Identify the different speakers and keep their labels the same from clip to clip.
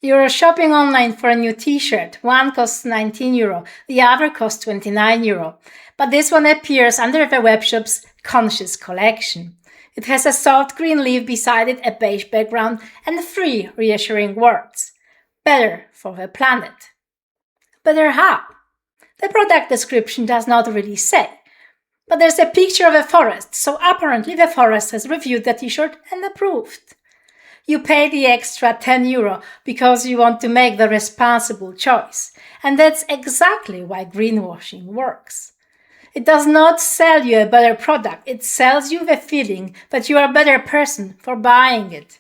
Speaker 1: You're shopping online for a new t-shirt. One costs €19, the other costs €29. But this one appears under the webshop's Conscious collection. It has a soft green leaf beside it, a beige background, and 3 reassuring words. Better for the planet. Better how? The product description does not really say. But there's a picture of a forest, so apparently the forest has reviewed the t-shirt and approved. You pay the extra €10 because you want to make the responsible choice. And that's exactly why greenwashing works. It does not sell you a better product, it sells you the feeling that you are a better person for buying it.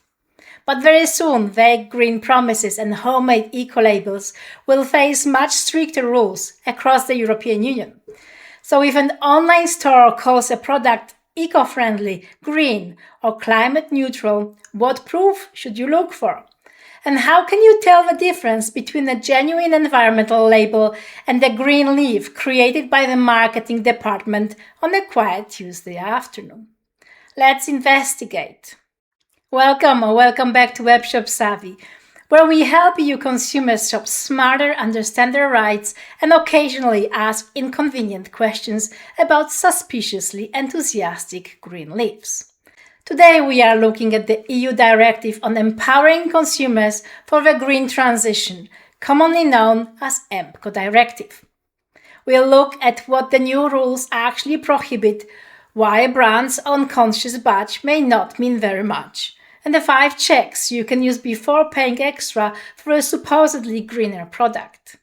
Speaker 1: But very soon, vague green promises and homemade eco-labels will face much stricter rules across the European Union. So if an online store calls a product eco-friendly, green, or climate neutral, what proof should you look for? And how can you tell the difference between a genuine environmental label and the green leaf created by the marketing department on a quiet Tuesday afternoon? Let's investigate. Welcome back to WebshopSavvy, where we help you consumers shop smarter, understand their rights, and occasionally ask inconvenient questions about suspiciously enthusiastic green leaves. Today we are looking at the EU directive on empowering consumers for the green transition, commonly known as EMPCO directive. We'll look at what the new rules actually prohibit, why a brand's unconscious badge may not mean very much, and the 5 checks you can use before paying extra for a supposedly greener product.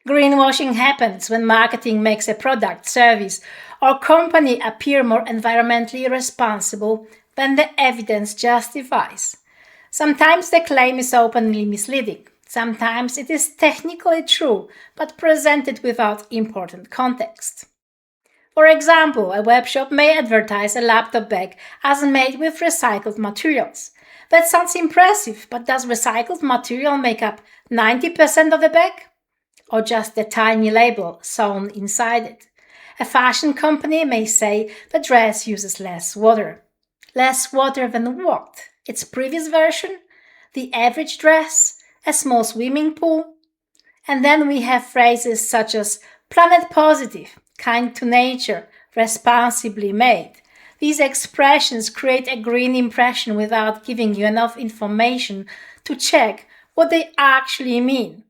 Speaker 1: Greenwashing happens when marketing makes a product, service, or company appear more environmentally responsible than the evidence justifies. Sometimes the claim is openly misleading. Sometimes it is technically true, but presented without important context. For example, a webshop may advertise a laptop bag as made with recycled materials. That sounds impressive, but does recycled material make up 90% of the bag? Or just the tiny label sewn inside it? A fashion company may say the dress uses less water. Less water than what? Its previous version? The average dress? A small swimming pool? And then we have phrases such as planet positive, kind to nature, responsibly made. These expressions create a green impression without giving you enough information to check what they actually mean.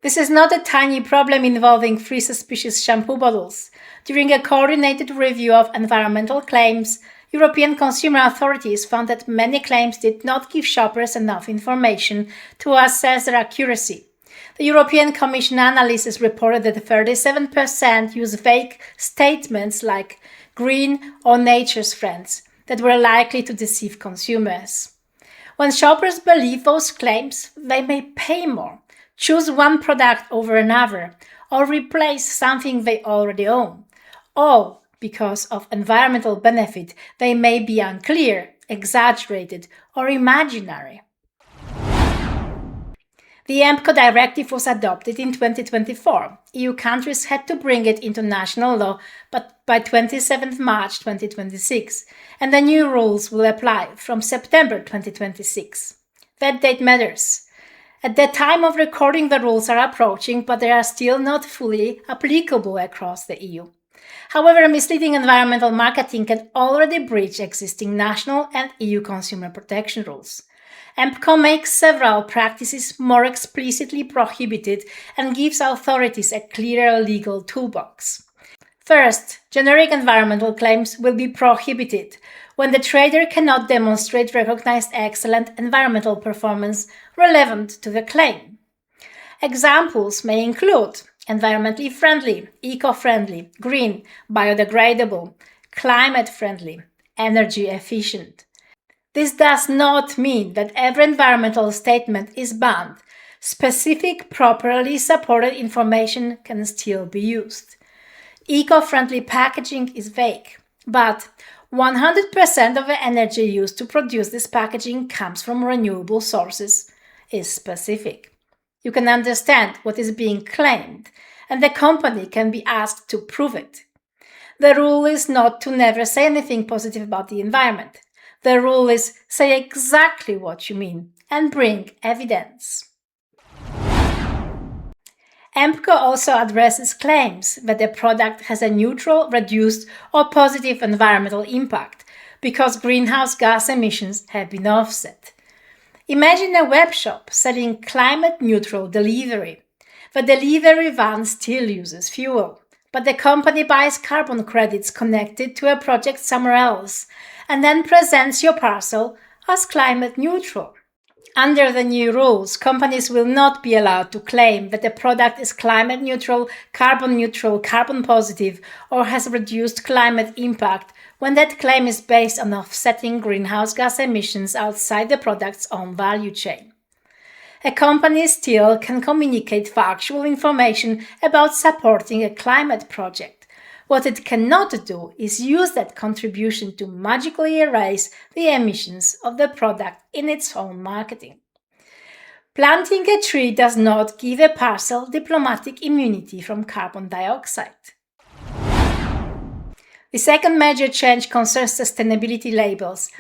Speaker 1: This is not a tiny problem involving 3 suspicious shampoo bottles. During a coordinated review of environmental claims, European consumer authorities found that many claims did not give shoppers enough information to assess their accuracy. The European Commission analysis reported that 37% use vague statements like green or nature's friends that were likely to deceive consumers. When shoppers believe those claims, they may pay more, choose one product over another, or replace something they already own, all because of environmental benefit they may be unclear, exaggerated, or imaginary. The EMPCO directive was adopted in 2024. EU countries had to bring it into national law but by 27 March 2026, and the new rules will apply from September 2026. That date matters. At the time of recording, the rules are approaching, but they are still not fully applicable across the EU. However, misleading environmental marketing can already breach existing national and EU consumer protection rules. EMPCO makes several practices more explicitly prohibited and gives authorities a clearer legal toolbox. First, generic environmental claims will be prohibited when the trader cannot demonstrate recognized excellent environmental performance relevant to the claim. Examples may include environmentally friendly, eco-friendly, green, biodegradable, climate-friendly, energy efficient. This does not mean that every environmental statement is banned. Specific, properly supported information can still be used. Eco-friendly packaging is vague, but 100% of the energy used to produce this packaging comes from renewable sources is specific. You can understand what is being claimed, and the company can be asked to prove it. The rule is not to never say anything positive about the environment, The rule is say exactly what you mean and bring evidence. EMPCO also addresses claims that a product has a neutral, reduced, or positive environmental impact because greenhouse gas emissions have been offset. Imagine a web shop selling climate-neutral delivery. The delivery van still uses fuel, but the company buys carbon credits connected to a project somewhere else and then presents your parcel as climate-neutral. Under the new rules, companies will not be allowed to claim that the product is climate neutral, carbon positive, or has reduced climate impact when that claim is based on offsetting greenhouse gas emissions outside the product's own value chain. A company still can communicate factual information about supporting a climate project. What it cannot do is use that contribution to magically erase the emissions of the product in its own marketing. Planting a tree does not give a parcel diplomatic immunity from carbon dioxide. The second major change concerns sustainability labels.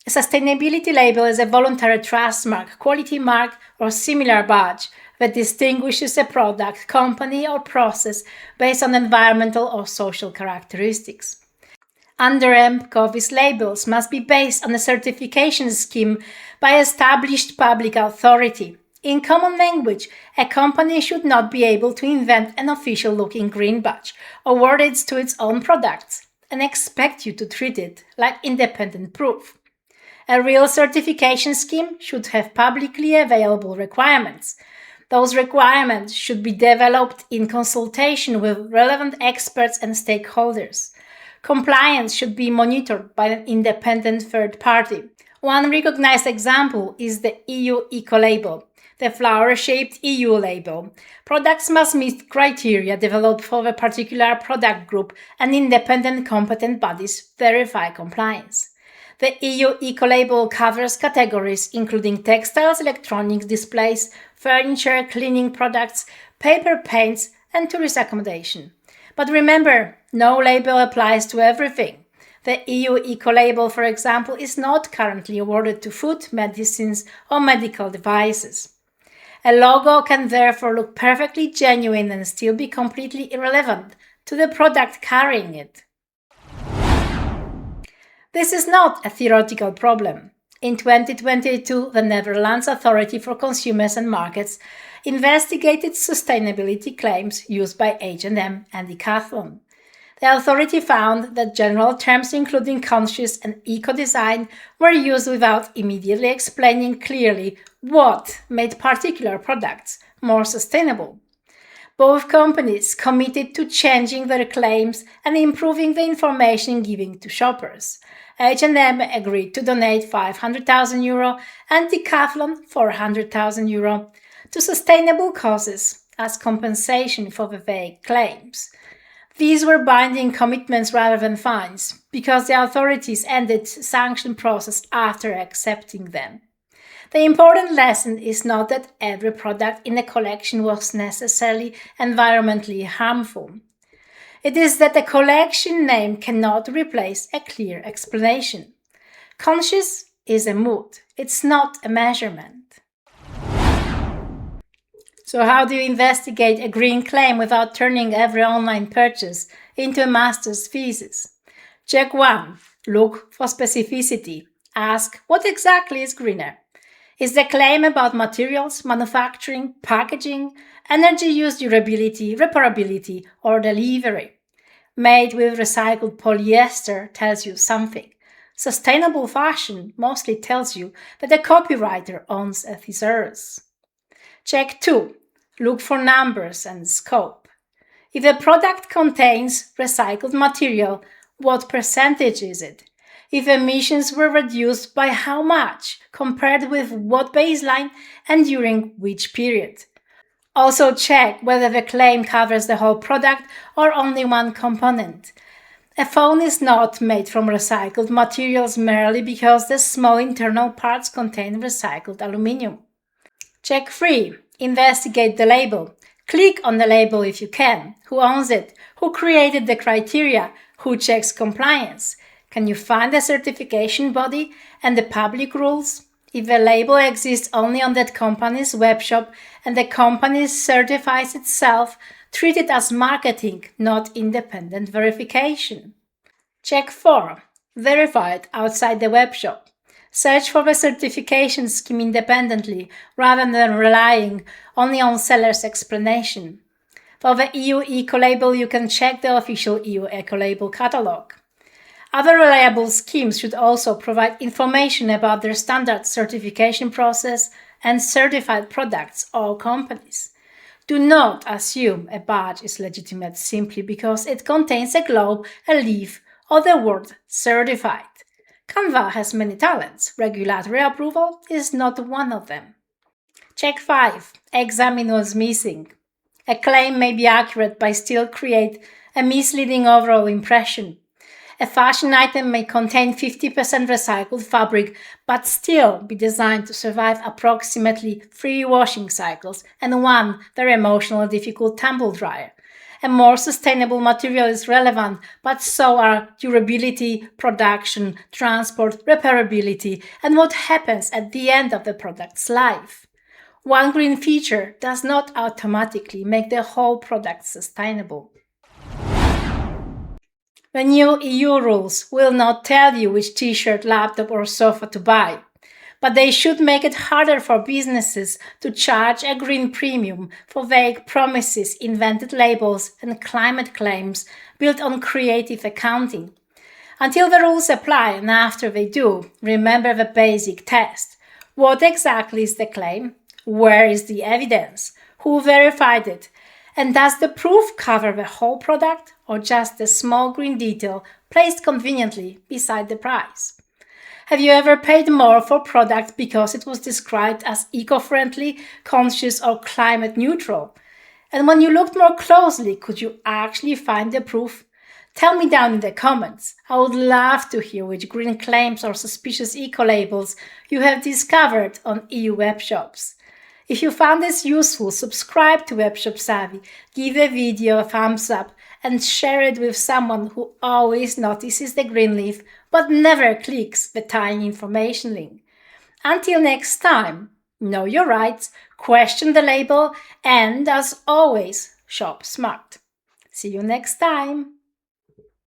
Speaker 1: A sustainability label is a voluntary trust mark, quality mark, or similar badge that distinguishes a product, company, or process based on environmental or social characteristics. Under EMPCO, these labels must be based on a certification scheme by established public authority. In common language, a company should not be able to invent an official-looking green badge, award it to its own products, and expect you to treat it like independent proof. A real certification scheme should have publicly available requirements. Those requirements should be developed in consultation with relevant experts and stakeholders. Compliance should be monitored by an independent third party. One recognized example is the EU Eco-label, the flower-shaped EU label. Products must meet criteria developed for the particular product group, and independent competent bodies verify compliance. The EU Eco-label covers categories including textiles, electronics, displays, furniture, cleaning products, paper, paints, and tourist accommodation. But remember, no label applies to everything. The EU Eco-label, for example, is not currently awarded to food, medicines, or medical devices. A logo can therefore look perfectly genuine and still be completely irrelevant to the product carrying it. This is not a theoretical problem. In 2022, the Netherlands Authority for Consumers and Markets investigated sustainability claims used by H&M and Decathlon. The authority found that general terms including conscious and eco-design were used without immediately explaining clearly what made particular products more sustainable. Both companies committed to changing their claims and improving the information given to shoppers. H&M agreed to donate €500,000 and Decathlon €400,000 to sustainable causes as compensation for the vague claims. These were binding commitments rather than fines, because the authorities ended the sanction process after accepting them. The important lesson is not that every product in a collection was necessarily environmentally harmful. It is that the collection name cannot replace a clear explanation. Conscious is a mood, it's not a measurement. So how do you investigate a green claim without turning every online purchase into a master's thesis? Check 1. Look for specificity. Ask, what exactly is greener? Is the claim about materials, manufacturing, packaging, energy use, durability, reparability, or delivery? Made with recycled polyester tells you something. Sustainable fashion mostly tells you that the copywriter owns a thesaurus. Check 2. Look for numbers and scope. If a product contains recycled material, what percentage is it? If emissions were reduced by how much, compared with what baseline, and during which period? Also check whether the claim covers the whole product or only one component. A phone is not made from recycled materials merely because the small internal parts contain recycled aluminium. Check 3. Investigate the label. Click on the label if you can. Who owns it? Who created the criteria? Who checks compliance? Can you find the certification body and the public rules? If a label exists only on that company's webshop and the company certifies itself, treat it as marketing, not independent verification. Check 4. Verify it outside the webshop. Search for the certification scheme independently rather than relying only on seller's explanation. For the EU Ecolabel, you can check the official EU Ecolabel catalog. Other reliable schemes should also provide information about their standard certification process and certified products or companies. Do not assume a badge is legitimate simply because it contains a globe, a leaf, or the word certified. Canva has many talents. Regulatory approval is not one of them. Check 5. Examine what's missing. A claim may be accurate but still create a misleading overall impression. A fashion item may contain 50% recycled fabric but still be designed to survive approximately 3 washing cycles and 1 very emotional difficult tumble dryer. A more sustainable material is relevant, but so are durability, production, transport, repairability, and what happens at the end of the product's life. One green feature does not automatically make the whole product sustainable. The new EU rules will not tell you which t-shirt, laptop, or sofa to buy, but they should make it harder for businesses to charge a green premium for vague promises, invented labels, and climate claims built on creative accounting. Until the rules apply and after they do, remember the basic test. What exactly is the claim? Where is the evidence? Who verified it? And does the proof cover the whole product or just a small green detail placed conveniently beside the price? Have you ever paid more for a product because it was described as eco-friendly, conscious, or climate neutral? And when you looked more closely, could you actually find the proof? Tell me down in the comments. I would love to hear which green claims or suspicious eco-labels you have discovered on EU web shops. If you found this useful, subscribe to WebshopSavvy, give the video a thumbs up, and share it with someone who always notices the green leaf but never clicks the tiny information link. Until next time, know your rights, question the label, and as always, shop smart. See you next time!